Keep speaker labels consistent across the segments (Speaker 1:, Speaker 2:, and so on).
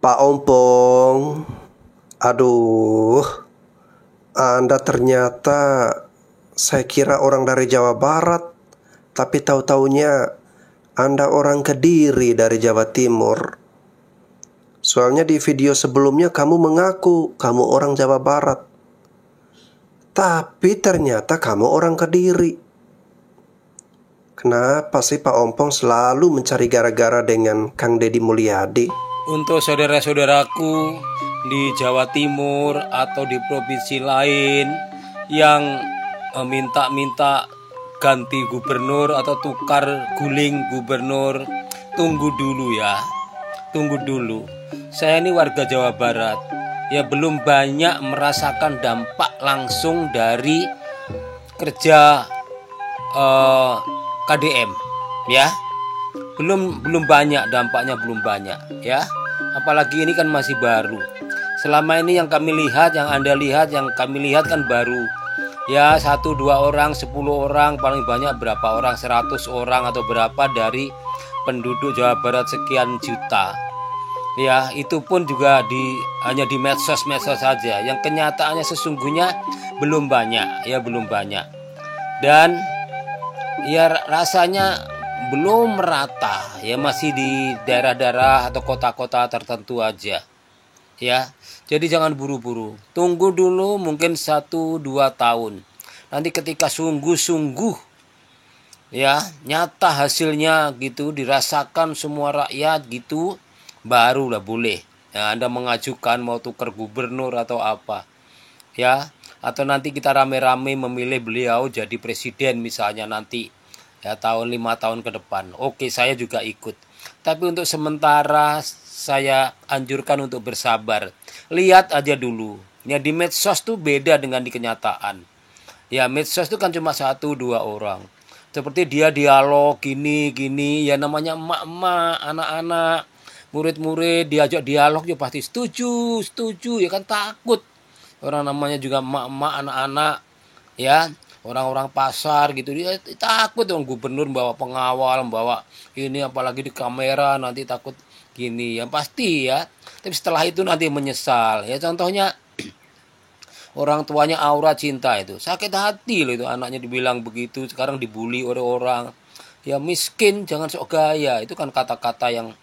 Speaker 1: Pak Ompong, aduh, Anda ternyata saya kira orang dari Jawa Barat, tapi tahu-taunya Anda orang Kediri dari Jawa Timur. Soalnya di video sebelumnya kamu mengaku kamu orang Jawa Barat, tapi ternyata kamu orang Kediri. Kenapa sih Pak Ompong selalu mencari gara-gara dengan Kang Deddy Mulyadi?
Speaker 2: Untuk saudara-saudaraku di Jawa Timur atau di provinsi lain yang minta ganti gubernur atau tukar guling gubernur, tunggu dulu ya. Tunggu dulu. Saya ini warga Jawa Barat. Ya belum banyak merasakan dampak langsung dari kerja KDM ya. Belum banyak dampaknya, belum banyak ya. Apalagi ini kan masih baru. Selama ini yang kami lihat, yang Anda lihat, yang kami lihat kan baru. Ya 1, 2 orang, 10 orang, paling banyak berapa orang, 100 orang atau berapa dari penduduk Jawa Barat sekian juta. Ya, itu pun juga hanya di medsos saja. Yang kenyataannya sesungguhnya belum banyak, ya belum banyak. Dan ya rasanya belum merata, ya masih di daerah-daerah atau kota-kota tertentu aja. Ya. Jadi jangan buru-buru. Tunggu dulu mungkin 1-2 tahun. Nanti ketika sungguh-sungguh ya nyata hasilnya gitu, dirasakan semua rakyat gitu, barulah boleh ya, Anda mengajukan mau tukar gubernur atau apa ya, atau nanti kita rame-rame memilih beliau jadi presiden misalnya nanti ya 5 tahun ke depan. Oke, saya juga ikut. Tapi untuk sementara saya anjurkan untuk bersabar. Lihat aja dulu. Ya di medsos tuh beda dengan di kenyataan. Ya medsos tuh kan cuma 1-2 orang. Seperti dia dialog gini ya namanya emak-emak, anak-anak, murid-murid diajak dialog ya pasti setuju ya kan takut. Orang namanya juga emak-emak, anak-anak ya, orang-orang pasar gitu, dia takut dong gubernur bawa pengawal, bawa ini apalagi di kamera nanti takut gini ya pasti ya. Tapi setelah itu nanti menyesal ya. Contohnya orang tuanya Aura Cinta itu sakit hati loh, itu anaknya dibilang begitu, sekarang dibully oleh orang. Ya miskin jangan sok gaya, itu kan kata-kata yang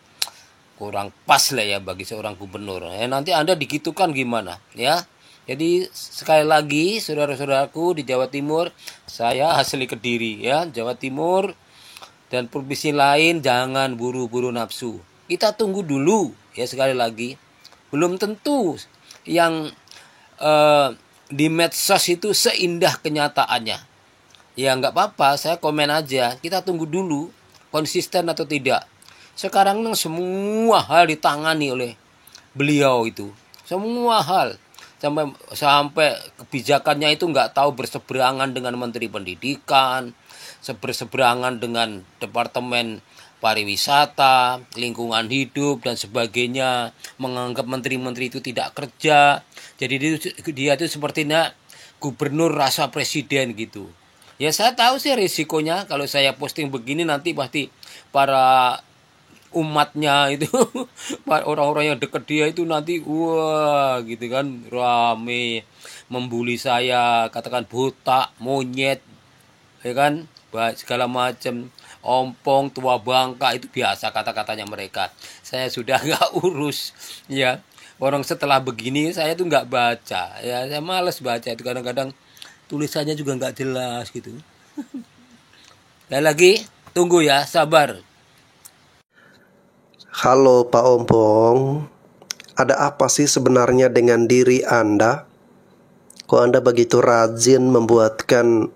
Speaker 2: kurang pas lah ya bagi seorang gubernur. Ya nanti Anda digitukan gimana ya. Jadi sekali lagi saudara-saudaraku di Jawa Timur, saya asli Kediri ya, Jawa Timur dan provinsi lain jangan buru-buru nafsu. Kita tunggu dulu ya, sekali lagi. Belum tentu yang di medsos itu seindah kenyataannya. Ya nggak apa-apa, saya komen aja. Kita tunggu dulu konsisten atau tidak. Sekarang semua hal ditangani oleh beliau itu. Semua hal. Sampai kebijakannya itu nggak tahu berseberangan dengan Menteri Pendidikan, berseberangan dengan Departemen Pariwisata, Lingkungan Hidup dan sebagainya, menganggap menteri-menteri itu tidak kerja. Jadi dia itu sepertinya gubernur rasa presiden gitu. Ya saya tahu sih risikonya kalau saya posting begini nanti pasti para umatnya itu orang-orang yang dekat dia itu nanti wah gitu kan rame membuli saya, katakan botak, monyet ya kan, segala macam, ompong, tua bangka, itu biasa kata-katanya mereka. Saya sudah nggak urus ya. Orang setelah begini saya tuh nggak baca ya, saya males baca itu, kadang-kadang tulisannya juga nggak jelas gitu. Dan lagi tunggu ya, sabar.
Speaker 1: Halo Pak Ompong, ada apa sih sebenarnya dengan diri Anda? Kok Anda begitu rajin membuatkan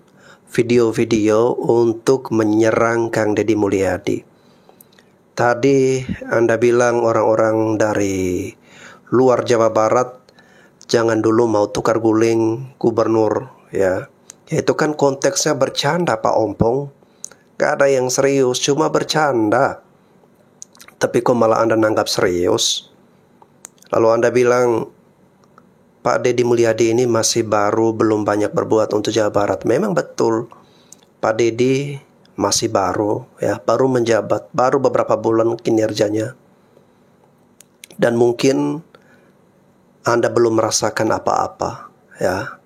Speaker 1: video-video untuk menyerang Kang Deddy Mulyadi? Tadi Anda bilang orang-orang dari luar Jawa Barat jangan dulu mau tukar guling gubernur ya. Ya itu kan konteksnya bercanda Pak Ompong. Gak ada yang serius, cuma bercanda. Tapi kok malah Anda nanggap serius? Lalu Anda bilang Pak Deddy Mulyadi ini masih baru, belum banyak berbuat untuk Jawa Barat. Memang betul, Pak Deddy masih baru ya, baru menjabat, baru beberapa bulan kinerjanya. dan mungkin Anda belum merasakan apa-apa, ya.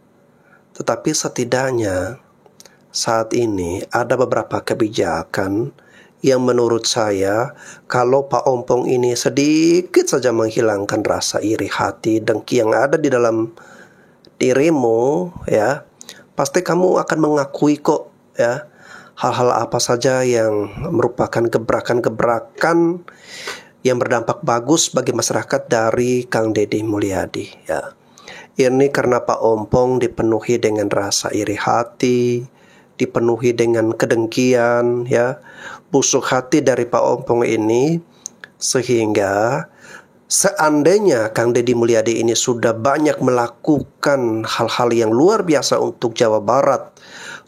Speaker 1: Tetapi setidaknya saat ini ada beberapa kebijakan yang menurut saya kalau Pak Ompong ini sedikit saja menghilangkan rasa iri hati, dengki yang ada di dalam dirimu, ya, pasti kamu akan mengakui kok, ya, hal-hal apa saja yang merupakan gebrakan-gebrakan yang berdampak bagus bagi masyarakat dari Kang Deddy Mulyadi, ya. Ini karena Pak Ompong dipenuhi dengan rasa iri hati, dipenuhi dengan kedengkian, ya, busuk hati dari Pak Ompong ini, sehingga seandainya Kang Deddy Mulyadi ini sudah banyak melakukan hal-hal yang luar biasa untuk Jawa Barat,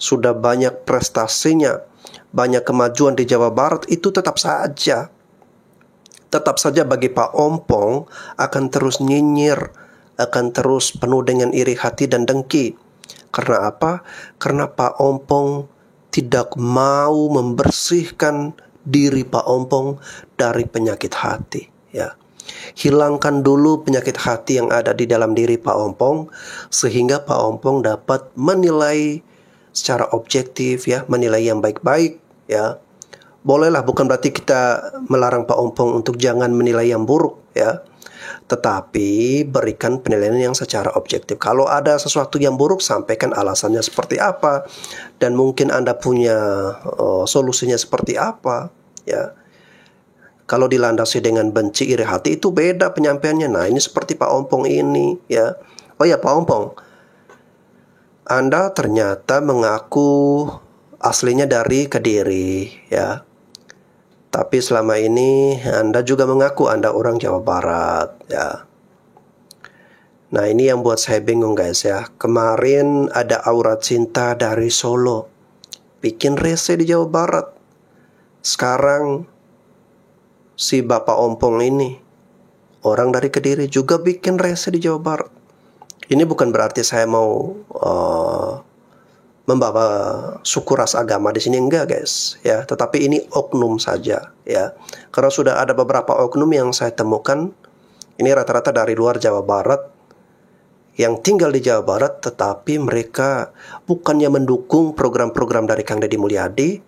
Speaker 1: sudah banyak prestasinya, banyak kemajuan di Jawa Barat, itu tetap saja bagi Pak Ompong akan terus nyinyir, akan terus penuh dengan iri hati dan dengki. Karena apa? Karena Pak Ompong tidak mau membersihkan diri Pak Ompong dari penyakit hati, ya. Hilangkan dulu penyakit hati yang ada di dalam diri Pak Ompong, sehingga Pak Ompong dapat menilai secara objektif, ya, menilai yang baik-baik, ya. Bolehlah, bukan berarti kita melarang Pak Ompong untuk jangan menilai yang buruk, ya. Tetapi berikan penilaian yang secara objektif. Kalau ada sesuatu yang buruk, sampaikan alasannya seperti apa, dan mungkin Anda punya solusinya seperti apa, ya. Kalau dilandasi dengan benci, iri hati, itu beda penyampaiannya. Nah, ini seperti Pak Ompong ini, ya. Oh ya, Pak Ompong, Anda ternyata mengaku aslinya dari Kediri, ya. Tapi selama ini Anda juga mengaku Anda orang Jawa Barat, ya. Nah, ini yang buat saya bingung, guys, ya. Kemarin ada Aura Cinta dari Solo, bikin rese di Jawa Barat. Sekarang si Bapak Ompong ini, orang dari Kediri, juga bikin rese di Jawa Barat. Ini bukan berarti saya mau membawa suku ras agama di sini, enggak, guys, ya. Tetapi ini oknum saja, ya. Karena sudah ada beberapa oknum yang saya temukan, ini rata-rata dari luar Jawa Barat, yang tinggal di Jawa Barat, tetapi mereka bukannya mendukung program-program dari Kang Deddy Mulyadi,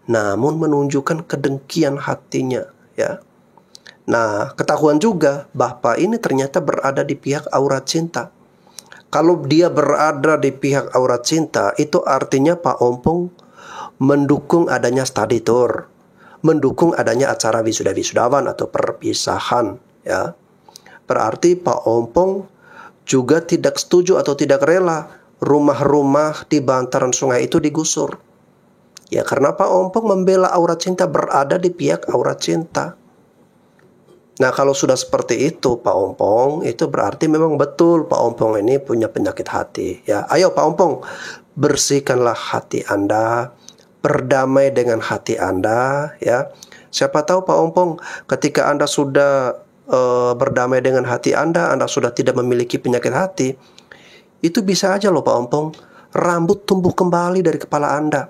Speaker 1: namun menunjukkan kedengkian hatinya, ya. Nah, ketahuan juga Bapak ini ternyata berada di pihak Aura Cinta. Kalau dia berada di pihak Aura Cinta, itu artinya Pak Ompong mendukung adanya study tour, mendukung adanya acara wisuda-wisudawan atau perpisahan, ya. Berarti Pak Ompong juga tidak setuju atau tidak rela rumah-rumah di bantaran sungai itu digusur. Ya, karena Pak Ompong membela Aura Cinta, berada di pihak Aura Cinta. Nah, kalau sudah seperti itu Pak Ompong, itu berarti memang betul Pak Ompong ini punya penyakit hati, ya. Ayo Pak Ompong, bersihkanlah hati Anda, berdamai dengan hati Anda, ya. Siapa tahu Pak Ompong, ketika Anda sudah berdamai dengan hati Anda sudah tidak memiliki penyakit hati, itu bisa aja loh Pak Ompong, rambut tumbuh kembali dari kepala Anda,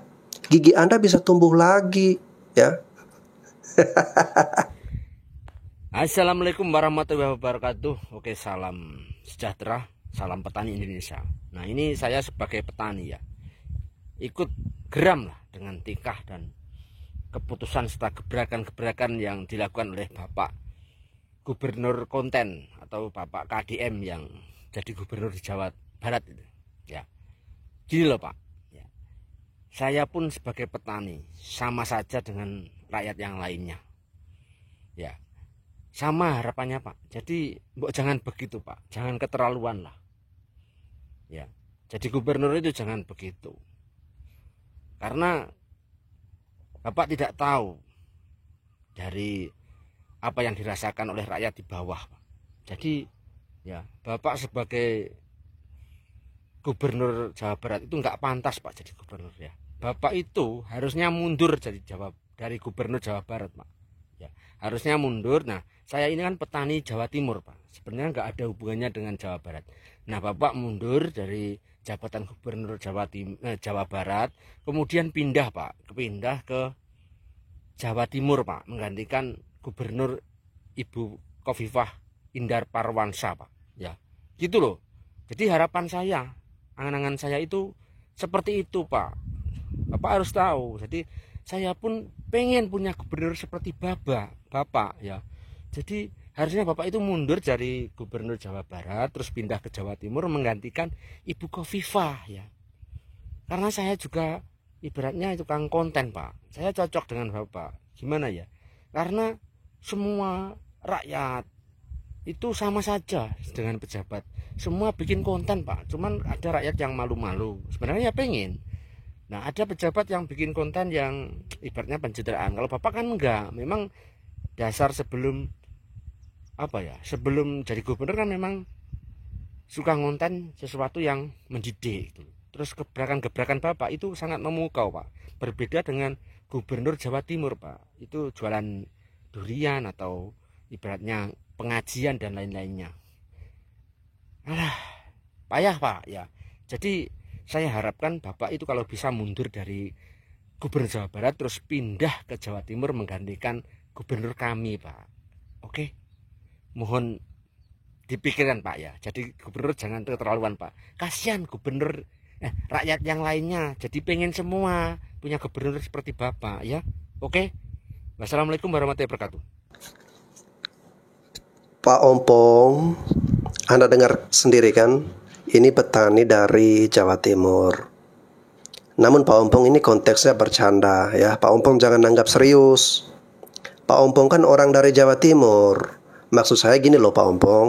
Speaker 1: gigi Anda bisa tumbuh lagi, ya.
Speaker 2: Assalamualaikum warahmatullahi wabarakatuh. Oke, salam sejahtera, salam petani Indonesia. Nah, ini saya sebagai petani, ya, ikut geram lah dengan tingkah dan keputusan serta gebrakan-gebrakan yang dilakukan oleh Bapak Gubernur Konten atau Bapak KDM yang jadi gubernur di Jawa Barat itu, ya. Gini loh Pak, ya. Saya pun sebagai petani sama saja dengan rakyat yang lainnya, ya. Sama harapannya Pak. Jadi jangan begitu Pak, jangan keterlaluan lah, ya. Jadi gubernur itu jangan begitu, karena Bapak tidak tahu dari apa yang dirasakan oleh rakyat di bawah, Pak. Jadi ya, Bapak sebagai gubernur Jawa Barat itu nggak pantas Pak jadi gubernur, ya. Bapak itu harusnya mundur dari gubernur Jawa Barat, Pak. Ya, harusnya mundur. Nah, saya ini kan petani Jawa Timur, Pak. Sebenarnya nggak ada hubungannya dengan Jawa Barat. Nah, Bapak mundur dari jabatan gubernur Jawa Barat, kemudian pindah, Pak, pindah ke Jawa Timur, Pak, menggantikan gubernur Ibu Khofifah
Speaker 3: Indar Parwansa, Pak. Ya, gitu loh. Jadi harapan saya, angan-angan saya itu seperti itu, Pak. Bapak harus tahu. Jadi saya pun pengen punya gubernur seperti Bapak, ya. Jadi harusnya Bapak itu mundur dari gubernur Jawa Barat, terus pindah ke Jawa Timur menggantikan Ibu Khofifah, ya. Karena saya juga ibaratnya tukang konten, Pak. Saya cocok dengan Bapak. Gimana ya? Karena semua rakyat itu sama saja dengan pejabat. Semua bikin konten, Pak. Cuman ada rakyat yang malu-malu. Sebenarnya pengen. Nah, ada pejabat yang bikin konten yang ibaratnya pencitraan. Kalau Bapak kan enggak. Memang dasar sebelum sebelum jadi gubernur kan memang suka ngonten sesuatu yang mendidik gitu. Terus gebrakan-gebrakan Bapak itu sangat memukau, Pak. Berbeda dengan gubernur Jawa Timur, Pak. Itu jualan durian atau ibaratnya pengajian dan lain-lainnya. Alah, payah, Pak, ya. Jadi saya harapkan Bapak itu kalau bisa mundur dari gubernur Jawa Barat terus pindah ke Jawa Timur menggantikan gubernur kami, Pak. Oke. Mohon dipikirkan, Pak, ya. Jadi gubernur jangan keterlaluan, Pak. Kasihan gubernur rakyat yang lainnya. Jadi pengen semua punya gubernur seperti Bapak, ya. Oke. Wassalamualaikum warahmatullahi wabarakatuh.
Speaker 1: Pak Ompong, Anda dengar sendiri kan? Ini petani dari Jawa Timur. Namun Pak Ompong ini konteksnya bercanda ya. Pak Ompong jangan anggap serius. Pak Ompong kan orang dari Jawa Timur. Maksud saya gini loh Pak Ompong.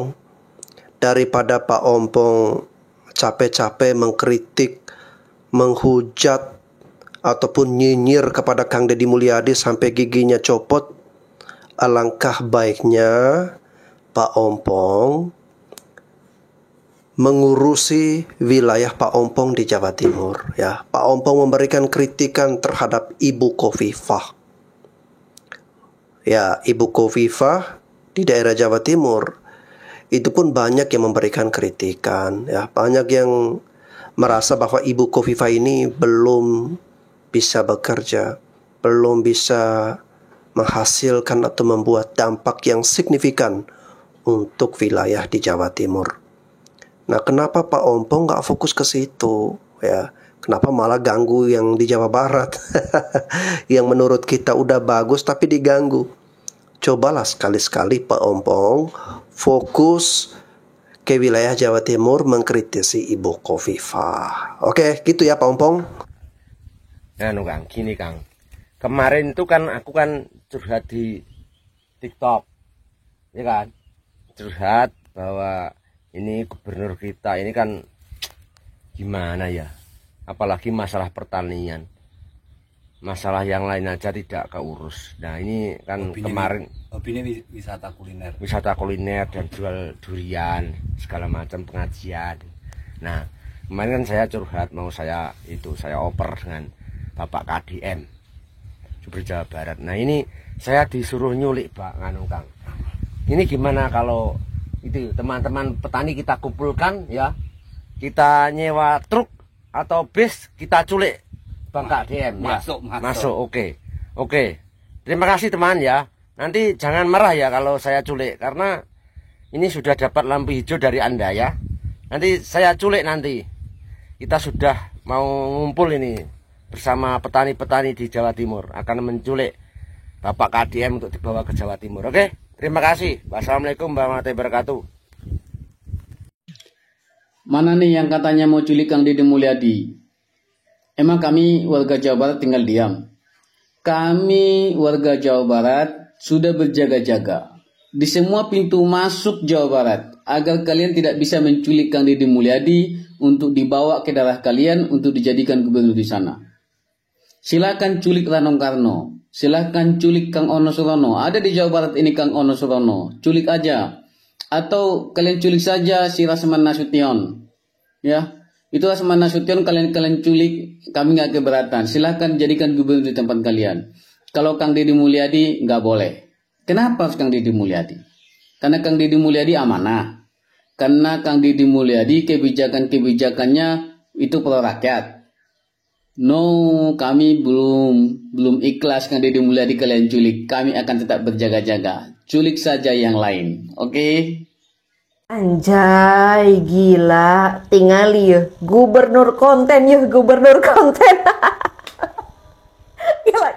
Speaker 1: Daripada Pak Ompong capek-capek mengkritik, menghujat, ataupun nyinyir kepada Kang Deddy Mulyadi sampai giginya copot, alangkah baiknya Pak Ompong mengurusi wilayah Pak Ompong di Jawa Timur ya. Pak Ompong memberikan kritikan terhadap Ibu Khofifah. Ya, Ibu Khofifah di daerah Jawa Timur itu pun banyak yang memberikan kritikan ya. Banyak yang merasa bahwa Ibu Khofifah ini belum bisa bekerja, belum bisa menghasilkan atau membuat dampak yang signifikan untuk wilayah di Jawa Timur. Nah, kenapa Pak Ompong nggak fokus ke situ ya? Kenapa malah ganggu yang di Jawa Barat? Yang menurut kita udah bagus tapi diganggu. Cobalah sekali-sekali Pak Ompong fokus ke wilayah Jawa Timur mengkritisi Ibu Khofifah. Oke, gitu ya Pak Ompong.
Speaker 3: Kang, gini Kang. Kemarin itu kan aku kan curhat di TikTok. Ya kan? Curhat bahwa ini gubernur kita ini kan gimana ya, apalagi masalah pertanian, masalah yang lain aja tidak keurus. Nah ini kan kemarin wisata kuliner dan jual durian segala macam pengajian. Nah kemarin kan saya curhat, mau saya oper dengan Bapak KDM Gubernur Jawa Barat. Nah ini saya disuruh nyulik Pak Kang. Ini gimana kalau itu teman-teman petani kita kumpulkan ya, kita nyewa truk atau bis, kita culik Bang KDM ya. Masuk. Oke. Terima kasih teman ya. Nanti jangan marah ya kalau saya culik, karena ini sudah dapat lampu hijau dari Anda ya. Nanti saya culik nanti. Kita sudah mau ngumpul ini bersama petani-petani di Jawa Timur, akan menculik Bapak KDM untuk dibawa ke Jawa Timur. Oke? Terima kasih. Wassalamualaikum warahmatullahi wabarakatuh.
Speaker 4: Mana nih yang katanya mau culik Kang Deddy Mulyadi? Emang kami warga Jawa Barat tinggal diam? Kami warga Jawa Barat sudah berjaga-jaga di semua pintu masuk Jawa Barat agar kalian tidak bisa menculik Kang Deddy Mulyadi untuk dibawa ke daerah kalian untuk dijadikan gubernur di sana. Silakan culik Rano Karno. Silahkan culik Kang Ono Surono. Ada di Jawa Barat ini Kang Ono Surono. Culik aja. Atau kalian culik saja si Rasman Nasution. Ya. Itu Rasman Nasution kalian culik. Kami nggak keberatan. Silahkan jadikan gubernur di tempat kalian. Kalau Kang Deddy Mulyadi nggak boleh. Kenapa harus Kang Deddy Mulyadi? Karena Kang Deddy Mulyadi amanah. Karena Kang Deddy Mulyadi kebijakan-kebijakannya itu pro rakyat. No, kami belum ikhlas Kang Deddy Mulyadi kalian culik. Kami akan tetap berjaga-jaga. Culik saja yang lain. Oke?
Speaker 5: Anjay, gila, tinggal ya gubernur konten ya gubernur konten.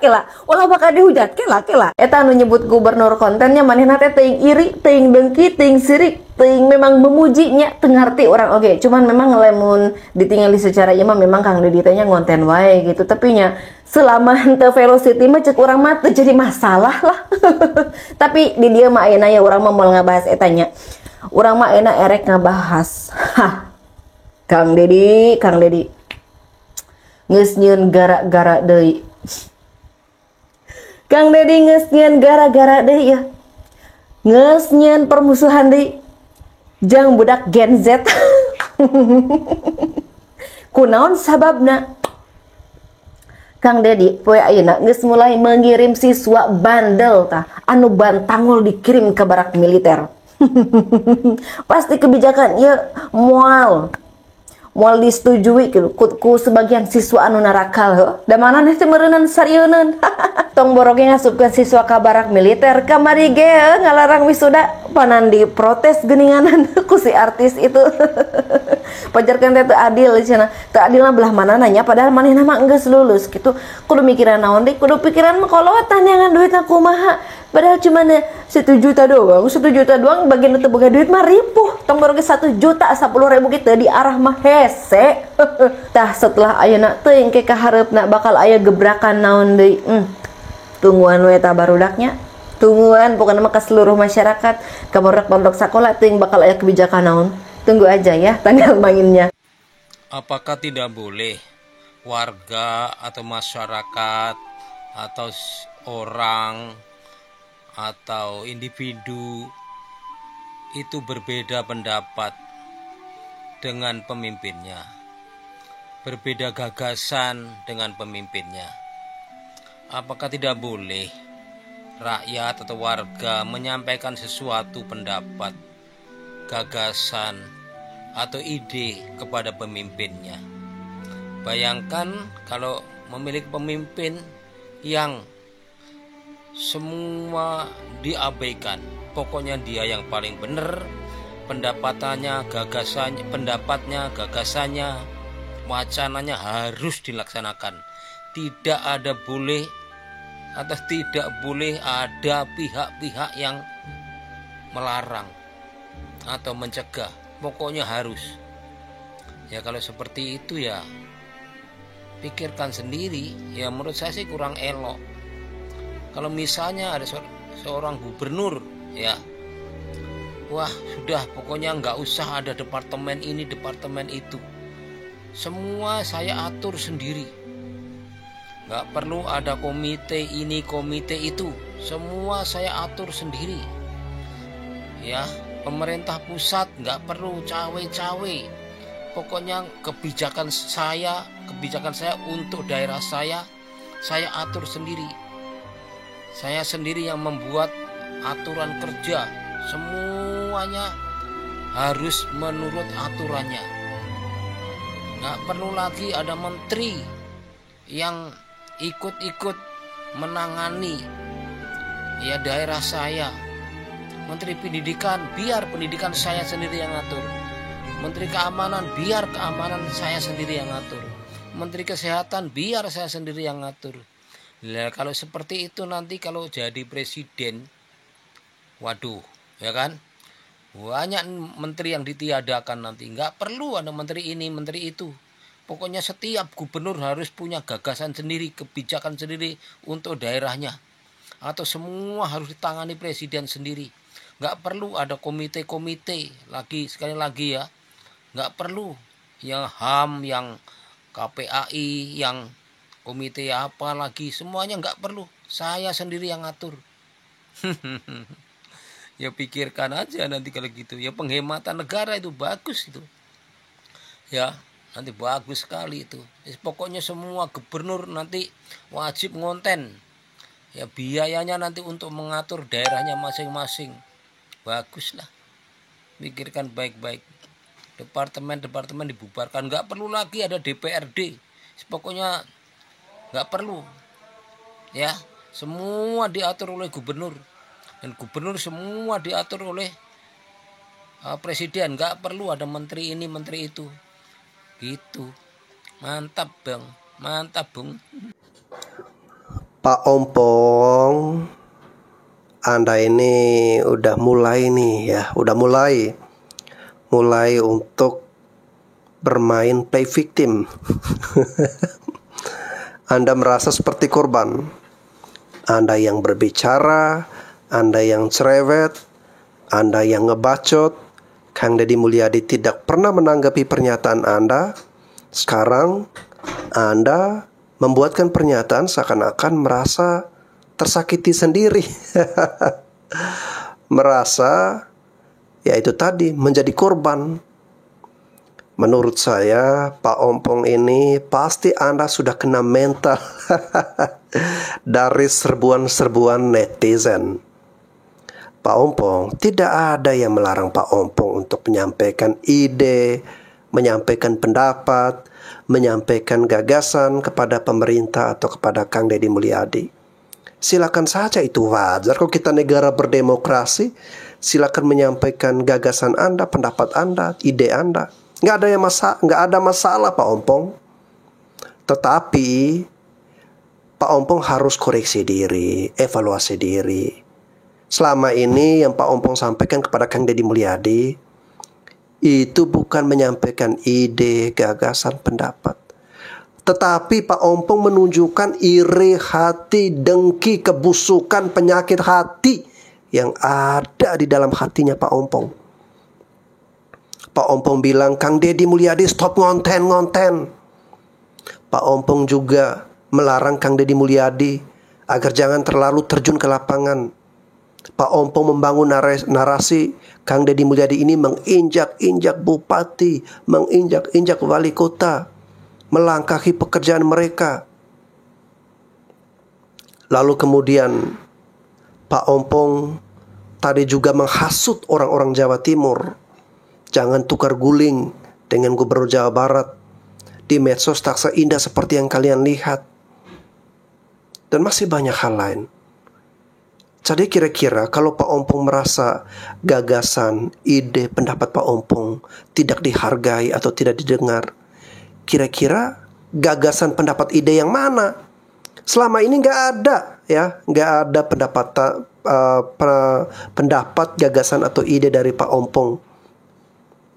Speaker 5: Kela ulah bakal dihujat kela eta anu nyebut gubernur kontennya manehna teh teuing iri, teuing dengki, teuing sirik, teuing memang memujinya teu ngarti orang oge. Cuman memang lamun ditinggali secara ieu mah memang Kang Dedi teh nya ngonten wae gitu, tapi nya selama henteu velocity mah cek urang mah teu jadi masalah lah. Tapi di dieu mah ayeuna ya urang mah moal ngabahas eta nya. Urang mah ayeuna erek ngabahas. Kang Dedi geus nyieun gara-gara deui. Kang Dedi geus nyieun gara-gara deui ya. Geus nyieun permusuhan deui. Jang budak Gen Z. Kunaon sababna? Kang Dedi poe ayeuna geus mulai mengirim siswa bandel tah anu bantangul dikirim ke barak militer. Pasti kebijakan ieu moal disetujui ku sebagian siswa anu narakal. Da mana teh meureunnan sarieun. Tong boroge ngasupkeun siswa ka barak militer kamari ge ngalarang wisuda panan diprotes geuninganan ku si artis itu. Pajarkeun teh teu adil cenah. Teu adil belah manana nya padahal manehna mah geus lulus kitu. Kudu mikiran naon deui? Kudu pikiran mah kolot tanyangan duitna kumaha. Padahal cuma 1 juta doang, 1 juta doang bagian teu boga duit mah ripuh. Tong boroge 1 juta 10.000 kitu di arah mah hese. Tah setelah ayeuna teuing ke kahareupna bakal aya gebrakan naon deui. Tungguan we eta barudaknya. Tungguan pokoknya mah ka seluruh masyarakat, ka pondok sakola teuing bakal aya kebijakan naon. Tunggu aja ya tanggal mainnya.
Speaker 2: Apakah tidak boleh warga atau masyarakat atau orang atau individu itu berbeda pendapat dengan pemimpinnya, berbeda gagasan dengan pemimpinnya? Apakah tidak boleh rakyat atau warga menyampaikan sesuatu pendapat, gagasan, atau ide kepada pemimpinnya? Bayangkan kalau memiliki pemimpin yang semua diabaikan, pokoknya dia yang paling benar, pendapatnya, gagasannya, wacananya harus dilaksanakan. Tidak ada boleh atau tidak boleh ada pihak-pihak yang melarang atau mencegah, pokoknya harus. Ya kalau seperti itu ya pikirkan sendiri, ya menurut saya sih kurang elok. Kalau misalnya ada seorang gubernur ya, wah sudah pokoknya nggak usah ada departemen ini departemen itu, semua saya atur sendiri. Nggak perlu ada komite ini komite itu, semua saya atur sendiri. Ya, pemerintah pusat nggak perlu cawe-cawe. Pokoknya kebijakan saya untuk daerah saya atur sendiri. Saya sendiri yang membuat aturan kerja, semuanya harus menurut aturannya. Nggak perlu lagi ada menteri yang ikut-ikut menangani ya daerah saya. Menteri pendidikan, biar pendidikan saya sendiri yang ngatur. Menteri keamanan, biar keamanan saya sendiri yang ngatur. Menteri kesehatan, biar saya sendiri yang ngatur. Nah, kalau seperti itu nanti kalau jadi presiden, waduh, ya kan? Banyak menteri yang ditiadakan nanti. Nggak perlu ada menteri ini, menteri itu. Pokoknya setiap gubernur harus punya gagasan sendiri, kebijakan sendiri untuk daerahnya. Atau semua harus ditangani presiden sendiri. Nggak perlu ada komite-komite lagi, sekali lagi ya. Nggak perlu yang HAM, yang KPAI, yang komite apa lagi, semuanya nggak perlu. Saya sendiri yang ngatur. Ya pikirkan aja nanti kalau gitu. Ya penghematan negara itu bagus itu. Ya. Nanti bagus sekali itu. Pokoknya semua gubernur nanti wajib ngonten. Ya biayanya nanti untuk mengatur daerahnya masing-masing. Baguslah. Pikirkan baik-baik. Departemen-departemen dibubarkan. Nggak perlu lagi ada DPRD. Pokoknya nggak perlu. Ya, semua diatur oleh gubernur. Dan gubernur semua diatur oleh presiden, nggak perlu ada menteri ini menteri itu. Gitu. Mantap bang, mantap bung.
Speaker 1: Pak Ompong, Anda ini udah mulai nih ya, udah mulai untuk bermain play victim. Anda merasa seperti korban. Anda yang berbicara, Anda yang cerewet, Anda yang ngebacot. Kang Deddy Mulyadi tidak pernah menanggapi pernyataan Anda. Sekarang Anda membuatkan pernyataan seakan-akan merasa tersakiti sendiri. Merasa, ya itu tadi, menjadi korban. Menurut saya, Pak Ompong ini pasti Anda sudah kena mental dari serbuan-serbuan netizen. Pak Ompong, tidak ada yang melarang Pak Ompong untuk menyampaikan ide, menyampaikan pendapat, menyampaikan gagasan kepada pemerintah atau kepada Kang Deddy Mulyadi. Silakan saja, itu wajar. Kalau kita negara berdemokrasi, silakan menyampaikan gagasan Anda, pendapat Anda, ide Anda. Nggak ada masalah Pak Ompong. Tetapi Pak Ompong harus koreksi diri, evaluasi diri. Selama ini yang Pak Ompong sampaikan kepada Kang Deddy Mulyadi itu bukan menyampaikan ide, gagasan, pendapat. Tetapi Pak Ompong menunjukkan iri hati, dengki, kebusukan, penyakit hati yang ada di dalam hatinya Pak Ompong. Pak Ompong bilang, Kang Deddy Mulyadi stop ngonten. Pak Ompong juga melarang Kang Deddy Mulyadi agar jangan terlalu terjun ke lapangan. Pak Ompong membangun narasi Kang Deddy Mulyadi ini menginjak-injak bupati, menginjak-injak wali kota, melangkahi pekerjaan mereka. Lalu kemudian Pak Ompong tadi juga menghasut orang-orang Jawa Timur. Jangan tukar guling dengan Gubernur Jawa Barat di medsos tak seindah seperti yang kalian lihat. Dan masih banyak hal lain. Jadi kira-kira kalau Pak Ompong merasa gagasan, ide, pendapat Pak Ompong tidak dihargai atau tidak didengar, kira-kira gagasan, pendapat, ide yang mana? Selama ini nggak ada, ya, nggak ada pendapat, gagasan atau ide dari Pak Ompong.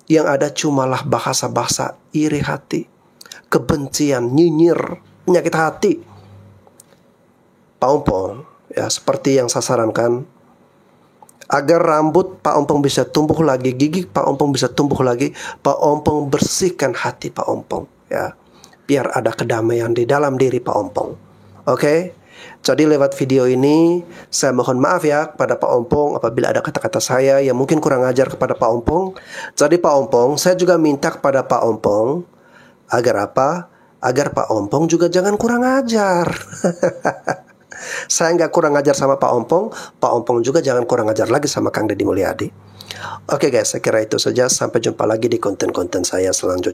Speaker 1: Yang ada cumalah bahasa-bahasa iri hati, kebencian, nyinyir, penyakit hati. Pak Ompong, ya seperti yang saya sarankan, agar rambut Pak Ompong bisa tumbuh lagi, gigi Pak Ompong bisa tumbuh lagi, Pak Ompong bersihkan hati Pak Ompong, ya, biar ada kedamaian di dalam diri Pak Ompong. Oke? Jadi lewat video ini saya mohon maaf ya kepada Pak Ompong apabila ada kata-kata saya yang mungkin kurang ajar kepada Pak Ompong. Jadi Pak Ompong, saya juga minta kepada Pak Ompong agar apa? Agar Pak Ompong juga jangan kurang ajar. Saya nggak kurang ajar sama Pak Ompong juga jangan kurang ajar lagi sama Kang Deddy Mulyadi. Oke guys, saya kira itu saja. Sampai jumpa lagi di konten-konten saya selanjutnya.